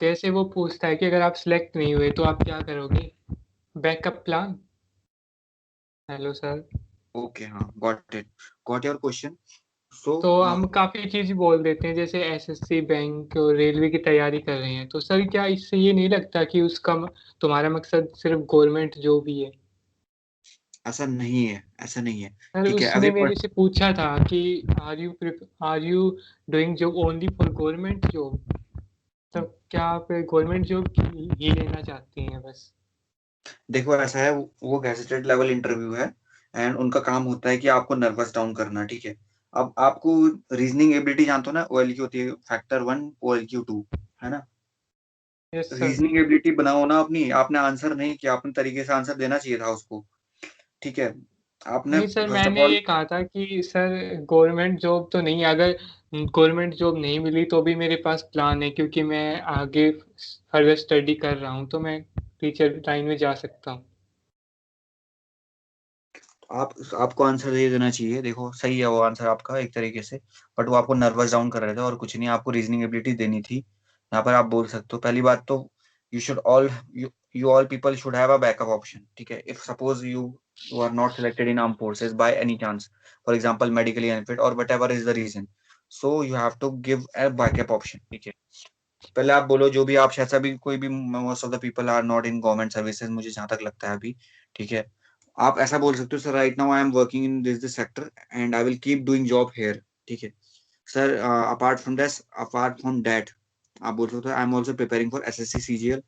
जैसे वो पूछता है कि अगर आप सिलेक्ट नहीं हुए तो आप क्या करोगे? Backup plan. Hello sir. Okay, हाँ, गॉट योर क्वेश्चन। सो तो हम काफ़ी चीज़ बोल देते हैं, जैसे एसएससी, बैंक और रेलवे की तैयारी कर रहे हैं, तो सर क्या इससे ये नहीं लगता कि उसका तुम्हारा मकसद सिर्फ गवर्नमेंट जॉब ही है? ऐसा नहीं है, ऐसा नहीं है। सर ठीक है, उसने मेरे से पूछा था कि are you doing job only for government job, तो क्या आप गवर्नमेंट जॉब ही लेना चाहती हैं बस? देखो ऐसा है, वो गैजेटेड लेवल इंटरव्यू है एंड उनका काम होता है कि आपको नर्वस डाउन करना। ठीक है, अब आपको रीजनिंग एबिलिटी जानते हो ना, OLQ होती है फैक्टर 1 OLQ 2, है ना। Yes sir. रीजनिंग एबिलिटी बनाओ ना अपनी, आपने आंसर नहीं किया, अपने तरीके से आंसर देना चाहिए था उसको। ठीक है, आपने नहीं सर, फर्स्ट ऑफ मैंने ऑल, ये कहा था कि सर गवर्नमेंट जॉब तो नहीं, अगर गवर्नमेंट जॉब नहीं मिली तो भी मेरे पास प्लान है, क्योंकि मैं आगे फर्दर स्टडी कर रहा हूँ, तो मैं टीचर लाइन में जा सकता हूँ। आपको आंसर दे देना चाहिए। देखो सही है वो आंसर आपका एक तरीके से, बट वो आपको नर्वस डाउन कर रहे थे और कुछ नहीं, आपको रीजनिंग एबिलिटी देनी थी। यहाँ पर आप बोल सकते हो पहली बात तो, you should all you all people should have a backup option. ठीक है, if suppose you are not selected in arm forces by any chance, for example medically unfit और whatever is the reason, so you have to give a backup option. ठीक है, पहले आप बोलो जो भी आप, शायद अभी कोई भी, most of the people are not in government services, मुझे जहां तक लगता है अभी। ठीक है, आप ऐसा बोल सकते हो, sir right now I am working in this sector and I will keep doing job here. ठीक है सर, अपार्ट फ्रॉम दैट आप बोल सकते हो, I am also preparing for SSC CGL,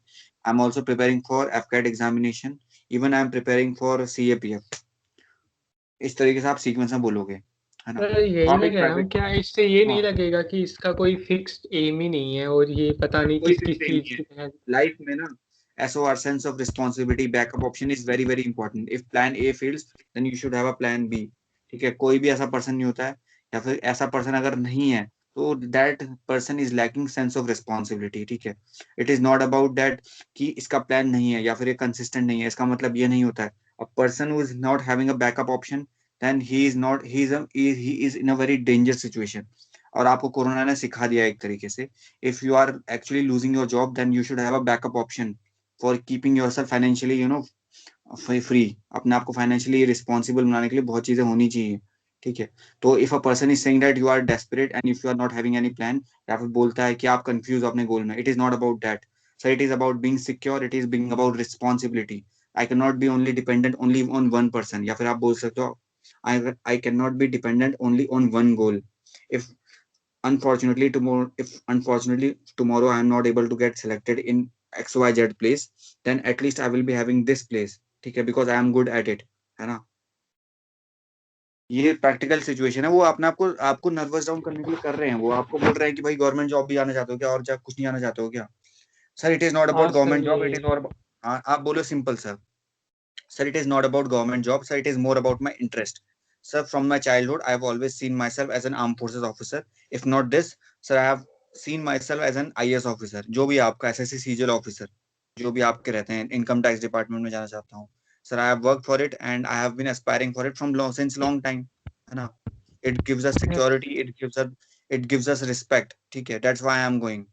I am also preparing for FCAT examination, even I am preparing for CAPF। इस तरीके से आप सीक्वेंस में बोलोगे, है ना। सर तो यही आप मैं एक कह रहा हूँ, प्राइवेट, क्या इससे ये नहीं हाँ, लगेगा कि इसका कोई फिक्स्ड एम ही नहीं है और ये पता नहीं कोई किस फिक्स किस नहीं चीज़ है की तैयारी? लाइफ में ना। SOR, sense of responsibility, backup option is very very important. If plan A fails then you should have a plan B। ठीक है, कोई भी ऐसा पर्सन नहीं होता है, या फिर ऐसा पर्सन अगर नहीं है तो that person is lacking sense of responsibility. ठीक है, it is not about that कि इसका प्लान नहीं है या फिर ये कंसिस्टेंट नहीं है, इसका मतलब ये नहीं होता है। A person who is not having a backup option, then he is not he is in a very danger situation. और आपको कोरोना ने सिखा दिया एक तरीके से, if you are actually losing your job then you should have a backup option for keeping yourself financially, free। अपने आप को फाइनेंशियली रिस्पॉन्सिबल बनाने के लिए बहुत चीजें होनी चाहिए। ठीक है, तो if a person is saying that you are desperate and if you are not having any plan, या फिर बोलता है कि आप कंफ्यूज हो अपने गोल में, it is not about that sir, it is about being secure, it is being about responsibility. I can not be only dependent only on one person, या फिर आप बोल सकते हो I can not be dependent only on one goal. if if unfortunately tomorrow I am not able to get selected in XYZ place, then at least I will be having this place। ठीक है, because I am good at it, है ना। ये practical situation है, वो अपने आपको आपको नर्वस डाउन करने के लिए कर रहे हैं। वो आपको बोल रहे हैं कि भाई गवर्नमेंट जॉब भी आना चाहते हो क्या, और क्या कुछ नहीं आना चाहते हो क्या। सर इट इज नॉट हाँ अबाउट सर गवर्नमेंट जॉब, यही इट है। इज और, आप बोलो simple sir. Sir, it is not about government job. Sir, it is more about my interest. Sir, from my childhood, I have always seen myself as an armed forces officer. If not this, sir, I have seen myself as an IAS officer. जो भी आपका SSC CGL officer, जो भी आपके रहते हैं, income tax department में जाना चाहता हूँ। Sir, I have work for it and I have been aspiring for it from long since long time, है ना। It gives us yes. Security, it gives us respect. ठीक है, that's why I am going.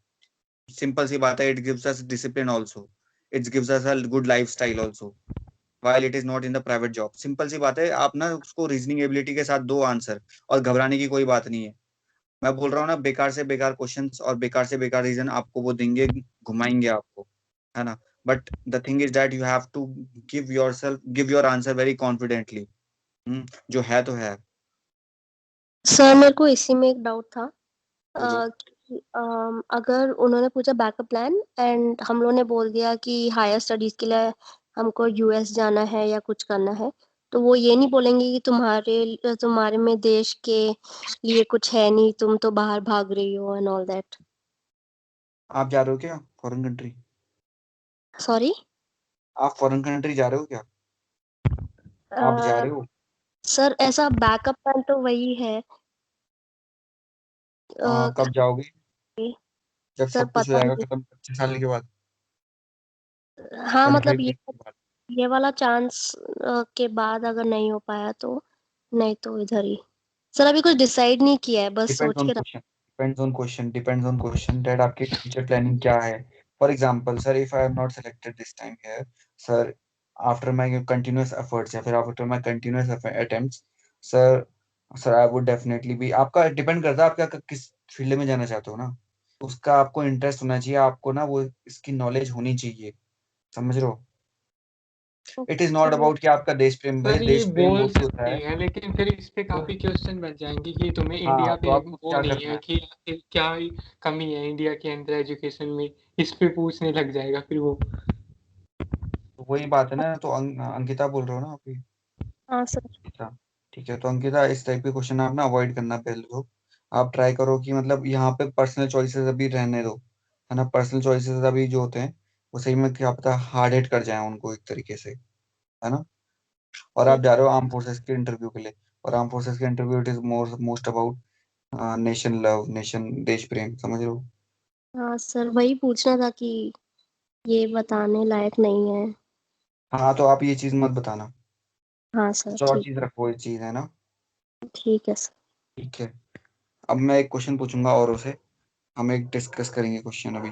Simple सी बात है, it gives us discipline also, it gives us a good lifestyle also, while it is not in the private job। Simple सी बात है, आप ना उसको रीजनिंग एबिलिटी के साथ दो आंसर, और घबराने की कोई बात नहीं है। मैं बोल रहा हूँ ना, बेकार से बेकार क्वेश्चंस और बेकार से बेकार रीजन आपको वो देंगे, घुमाएंगे आपको, है ना। But the thing is that you have to give your answer very confidently. जो है तो है। सर मेरे को इसी में एक डाउट था बोलो। कि अगर उन्होंने पूछा बैकअप प्लान एंड हम लोगों ने बोल दिया कि हायर स्टडीज के लिए हमको यूएस जाना है या कुछ करना है, तो वो ये नहीं बोलेंगे कि तुम्हारे में देश के लिए कुछ है नहीं, तुम तो बाहर भाग रही हो एंड ऑल दैट। आप जा रहे हो क्या फॉरेन कंट्री? सॉरी। आप फॉरेन कंट्री जा रहे हो क्या? आप जा रहे हो? सर ऐसा बैकअप प्लान तो वही है। कब जाओगे? जब सर सब कुछ हो पता जाएगा नहीं। खत्म, 25 साल के बाद, हाँ मतलब 25 के बाद। ये वाला चांस के बाद अगर नहीं हो पाया तो नहीं तो इधर ही। सर अभी कुछ डिसाइड नहीं किया है, बस डिपेंड्स सोच ऑन के question, depends on question that आपकी फ्यूचर प्लानिंग क्या है। For example, sir, if I am not selected this time here, sir, after my continuous efforts या फिर after my continuous attempts, sir, I would definitely be, आपका depend करता है आपका किस फील्ड में जाना चाहते हो ना, उसका आपको इंटरेस्ट होना चाहिए, आपको ना वो इसकी नॉलेज होनी चाहिए, समझ रहे हो? इट इज नॉट अबाउट कि आपका देश प्रेम, भाई सर ये देश प्रेम वो बोल भी होता सकते है। हैं, लेकिन फिर इस पे काफी क्वेश्चन बन जाएंगे कि तुम्हें हाँ, इंडिया तो पे आपको वो क्या नहीं करना है है? कि क्या कमी है इंडिया के अंदर एजुकेशन में, इस पे पूछने लग जाएगा फिर वो। तो वही बात है ना, तो अंकिता बोल रहे हो ना अभी? हाँ सर। अच्छा, ठीक है, तो अंकिता इस टाइप के क्वेश्चन आप ना अवॉइड करना पहले तो। आप ट्राई करो कि मतलब यहाँ पे पर्सनल चॉइसेस अभी रहने दो, है ना, पर्सनल चॉइसेस अभी जो होते हैं वो सही में क्या पता हार्ड हिट कर जाए उनको एक तरीके से, है ना। और आप ठीक। जा रहे हो आर्म फोर्सेस के इंटरव्यू के लिए, और आर्म फोर्सेस के interview it is most about nation love, nation देश प्रेम, समझ रहे हो? हाँ सर, वही पूछना था कि ये बताने लायक नहीं है। हाँ, तो आप ये चीज मत बताना, हाँ सर, कुछ और ठीक। चीज रखो, ये चीज है ना। ठीक है सर। ठीक है, अब मैं एक क्वेश्चन पूछूंगा औरों से, हम एक डिस्कस करेंगे क्वेश्चन अभी।